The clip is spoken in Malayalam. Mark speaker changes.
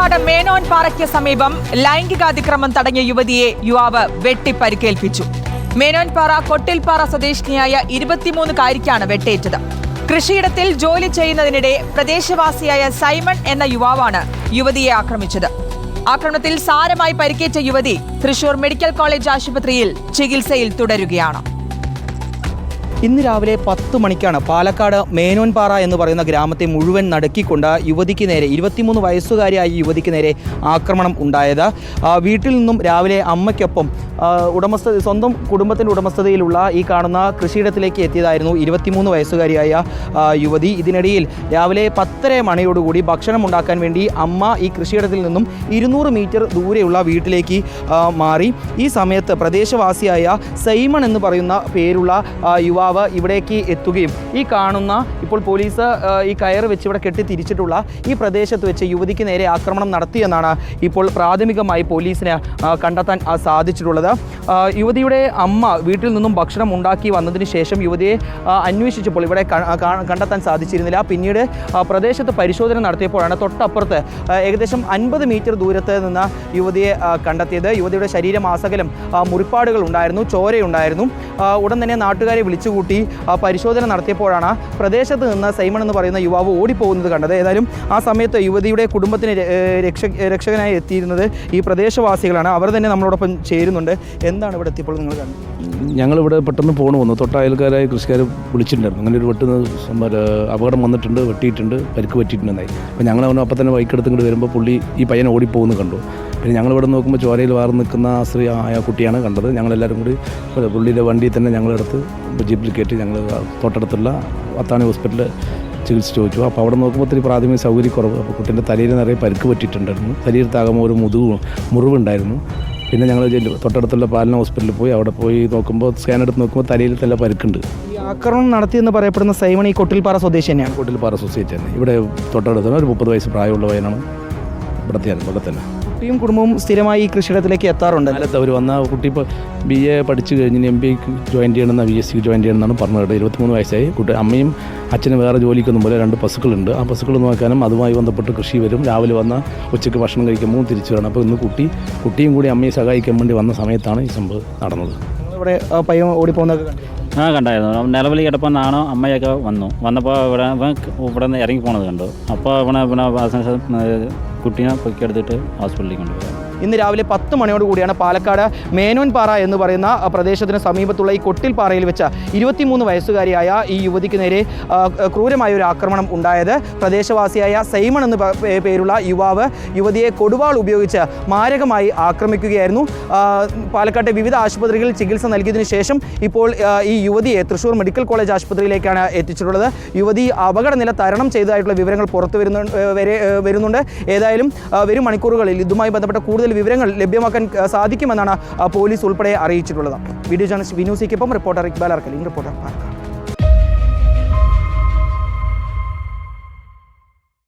Speaker 1: പാലക്കാട് മേനോൻപാറയ്ക്ക് സമീപം ലൈംഗികാതിക്രമം തടഞ്ഞ യുവതിയെ യുവാവ് വെട്ടിപ്പരിക്കേൽപ്പിച്ചു. മേനോൻപാറ കൊട്ടിൽപ്പാറ സ്വദേശിനിയായ 23-കാരിക്കാണ് വെട്ടേറ്റത്. കൃഷിയിടത്തിൽ ജോലി ചെയ്യുന്നതിനിടെ പ്രദേശവാസിയായ സൈമൺ എന്ന യുവാവാണ് യുവതിയെ ആക്രമിച്ചത്. ആക്രമണത്തിൽ സാരമായി പരിക്കേറ്റ യുവതി തൃശൂർ മെഡിക്കൽ കോളേജ് ആശുപത്രിയിൽ ചികിത്സയിൽ തുടരുകയാണ്.
Speaker 2: ഇന്ന് രാവിലെ 10 മണിക്കാണ് പാലക്കാട് മേനോൻപാറ എന്ന് പറയുന്ന ഗ്രാമത്തെ മുഴുവൻ നടുക്കിക്കൊണ്ട് യുവതിക്ക് നേരെ 23 വയസ്സുകാരിയായ യുവതിക്ക് നേരെ ആക്രമണം ഉണ്ടായത്. വീട്ടിൽ നിന്നും രാവിലെ അമ്മയ്ക്കൊപ്പം സ്വന്തം കുടുംബത്തിൻ്റെ ഉടമസ്ഥതയിലുള്ള ഈ കാണുന്ന കൃഷിയിടത്തിലേക്ക് എത്തിയതായിരുന്നു 23 വയസ്സുകാരിയായ യുവതി. ഇതിനിടയിൽ രാവിലെ 10:30 മണിയോടുകൂടി ഭക്ഷണം ഉണ്ടാക്കാൻ വേണ്ടി അമ്മ ഈ കൃഷിയിടത്തിൽ നിന്നും 200 മീറ്റർ ദൂരെയുള്ള വീട്ടിലേക്ക് മാറി. ഈ സമയത്ത് പ്രദേശവാസിയായ സൈമൺ എന്ന് പറയുന്ന പേരുള്ള യുവാവ് ഇവിടേക്ക് എത്തുകയും ഈ കാണുന്ന ഇപ്പോൾ പോലീസ് ഈ കയറ് വെച്ച് ഇവിടെ കെട്ടി തിരിച്ചിട്ടുള്ള ഈ പ്രദേശത്ത് വെച്ച് യുവതിക്ക് നേരെ ആക്രമണം നടത്തിയെന്നാണ് ഇപ്പോൾ പ്രാഥമികമായി പോലീസിന് കണ്ടെത്താൻ സാധിച്ചിട്ടുള്ളത്. യുവതിയുടെ അമ്മ വീട്ടിൽ നിന്നും ഭക്ഷണം ഉണ്ടാക്കി വന്നതിന് ശേഷം യുവതിയെ അന്വേഷിച്ചപ്പോൾ ഇവിടെ കണ്ടെത്താൻ സാധിച്ചിരുന്നില്ല. പിന്നീട് പ്രദേശത്ത് പരിശോധന നടത്തിയപ്പോഴാണ് തൊട്ടപ്പുറത്ത് ഏകദേശം 50 മീറ്റർ ദൂരത്ത് നിന്ന് യുവതിയെ കണ്ടെത്തിയത്. യുവതിയുടെ ശരീരമാസകലം മുറിപ്പാടുകൾ ഉണ്ടായിരുന്നു, ചോരയുണ്ടായിരുന്നു. ഉടൻ തന്നെ നാട്ടുകാരെ വിളിച്ചുകൂട്ടി പരിശോധന നടത്തിയപ്പോഴാണ് പ്രദേശത്ത് നിന്ന് സൈമൺ എന്ന് പറയുന്ന യുവാവ് ഓടിപ്പോകുന്നത് കണ്ടത്. ഏതായാലും ആ സമയത്ത് യുവതിയുടെ കുടുംബത്തിന് രക്ഷകനായി എത്തിയിരുന്നത് ഈ പ്രദേശവാസികളാണ്. അവർ തന്നെ നമ്മളോടൊപ്പം ചേരുന്നുണ്ട്. എന്താണ് ഇവിടെ എത്തിയപ്പോൾ നിങ്ങൾ കണ്ടത്?
Speaker 3: ഞങ്ങളിവിടെ പെട്ടെന്ന് ഫോൺ വന്നു. തൊട്ട അയൽക്കാരായ കൃഷിക്കാർ വിളിച്ചിട്ടുണ്ടായിരുന്നു, അങ്ങനെ ഒരു അപകടം വന്നിട്ടുണ്ട്, വെട്ടിയിട്ടുണ്ട്, പരിക്ക് പറ്റിയിട്ടുണ്ടായി. അപ്പോൾ ഞങ്ങൾ അപ്പം തന്നെ ബൈക്കെടുത്ത് ഇങ്ങോട്ട് വരുമ്പോൾ പുള്ളി ഈ പയ്യൻ ഓടിപ്പോകുന്നു കണ്ടു. പിന്നെ ഞങ്ങളിവിടെ നോക്കുമ്പോൾ ചോരയിൽ വാർന്ന് നിൽക്കുന്ന സ്ത്രീ ആയ കുട്ടിയാണ് കണ്ടത്. ഞങ്ങളെല്ലാവരും കൂടി പുള്ളിയുടെ വണ്ടിയിൽ തന്നെ ഞങ്ങളെടുത്ത് ജീപ്പിൽ കയറ്റി ഞങ്ങൾ തൊട്ടടുത്തുള്ള അത്താണി ഹോസ്പിറ്റലിൽ ചികിത്സ ചോദിച്ചു. അപ്പോൾ അവിടെ നോക്കുമ്പോൾ ഒത്തിരി പ്രാഥമിക സൗകര്യക്കുറവ്. അപ്പോൾ കുട്ടീൻ്റെ തലയിൽ നിറയെ പരിക്ക് പറ്റിയിട്ടുണ്ടായിരുന്നു. ശരീരത്താകുമ്പോൾ ഒരു മുറിവുണ്ടായിരുന്നു. പിന്നെ ഞങ്ങൾ തൊട്ടടുത്തുള്ള പാലന ഹോസ്പിറ്റലിൽ പോയി. അവിടെ പോയി നോക്കുമ്പോൾ സ്കാൻ എടുത്ത് നോക്കുമ്പോൾ തലയിൽ നല്ല പരിക്കുണ്ട്.
Speaker 2: ഈ ആക്രമണം നടത്തിയെന്ന് പറയപ്പെടുന്ന സൈമൺ ഈ കൊട്ടിൽപ്പാറ സ്വദേശി തന്നെയാണ്?
Speaker 3: കൊട്ടിൽപ്പാറ സൊസൈറ്റി തന്നെ. ഇവിടെ തൊട്ടടുത്ത് ഒരു 30 വയസ്സ് പ്രായമുള്ള പയ്യനാണ്. ഇവിടെ തന്നെ
Speaker 2: കുട്ടിയും കുടുംബവും സ്ഥിരമായി ഈ കൃഷിയിടത്തിലേക്ക് എത്താറുണ്ട്.
Speaker 3: കാലത്ത് അവർ വന്ന കുട്ടി ഇപ്പോൾ BA പഠിച്ചു കഴിഞ്ഞ് MBAക്ക് ജോയിൻ ചെയ്യണമെന്ന VSC ജോയിൻ ചെയ്യണമെന്നാണ് പറഞ്ഞത്. 23 വയസ്സായി. കുട്ടി അമ്മയും അച്ഛനും വേറെ ജോലിക്കൊന്നും പോലെ 2 പശുക്കളുണ്ട്. ആ പശുക്കൾ നോക്കാനും അതുമായി ബന്ധപ്പെട്ട് കൃഷി വരും. രാവിലെ വന്ന ഉച്ചയ്ക്ക് ഭക്ഷണം കഴിക്കുമ്പോൾ തിരിച്ചു വരണം. അപ്പോൾ ഇന്ന് കുട്ടിയും കൂടി അമ്മയെ സഹായിക്കാൻ വേണ്ടി വന്ന സമയത്താണ് ഈ സംഭവം നടന്നത്.
Speaker 2: ഇവിടെ പയ്യൻ ഓടിപ്പോകുന്നതൊക്കെ
Speaker 4: കണ്ടായിരുന്നു. നിലവിൽ കിടപ്പെന്നാണ് അമ്മയൊക്കെ വന്നപ്പോൾ ഇവിടെ നിന്ന് ഇറങ്ങി പോണത് കണ്ടു. അപ്പോൾ കുട്ടീനെ പൊക്കിയെടുത്തിട്ട് ഹോസ്പിറ്റലിൽ കൊണ്ടുപോയി.
Speaker 2: ഇന്ന് രാവിലെ 10 മണിയോടുകൂടിയാണ് പാലക്കാട് മേനോൻപാറ എന്ന് പറയുന്ന പ്രദേശത്തിന് സമീപത്തുള്ള ഈ കൊട്ടിൽപ്പാറയിൽ വെച്ച് 23 വയസ്സുകാരിയായ ഈ യുവതിക്ക് നേരെ ക്രൂരമായ ഒരു ആക്രമണം ഉണ്ടായത്. പ്രദേശവാസിയായ സൈമൺ എന്ന് പേരുള്ള യുവാവ് യുവതിയെ കൊടുവാൾ ഉപയോഗിച്ച് മാരകമായി ആക്രമിക്കുകയായിരുന്നു. പാലക്കാട്ടെ വിവിധ ആശുപത്രികളിൽ ചികിത്സ നൽകിയതിനു ശേഷം ഇപ്പോൾ ഈ യുവതിയെ തൃശൂർ മെഡിക്കൽ കോളേജ് ആശുപത്രിയിലേക്കാണ് എത്തിച്ചിട്ടുള്ളത്. യുവതി അപകടനില തരണം ചെയ്തതായിട്ടുള്ള വിവരങ്ങൾ പുറത്തു വരുന്നുണ്ട്. ഏതായാലും വരും മണിക്കൂറുകളിൽ ഇതുമായി ബന്ധപ്പെട്ട കൂടുതൽ വിവരങ്ങൾ ലഭ്യമാക്കാൻ സാധിക്കുമെന്നാണ് പോലീസ് ഉൾപ്പെടെ അറിയിച്ചിട്ടുള്ളത്. വീഡിയോ ജേർണലിസ്റ്റ് വിനു സിക്കൊപ്പം റിപ്പോർട്ടർ ഇക്ബാൽ അർക്കലി, റിപ്പോർട്ടർ പാലക്കാട്.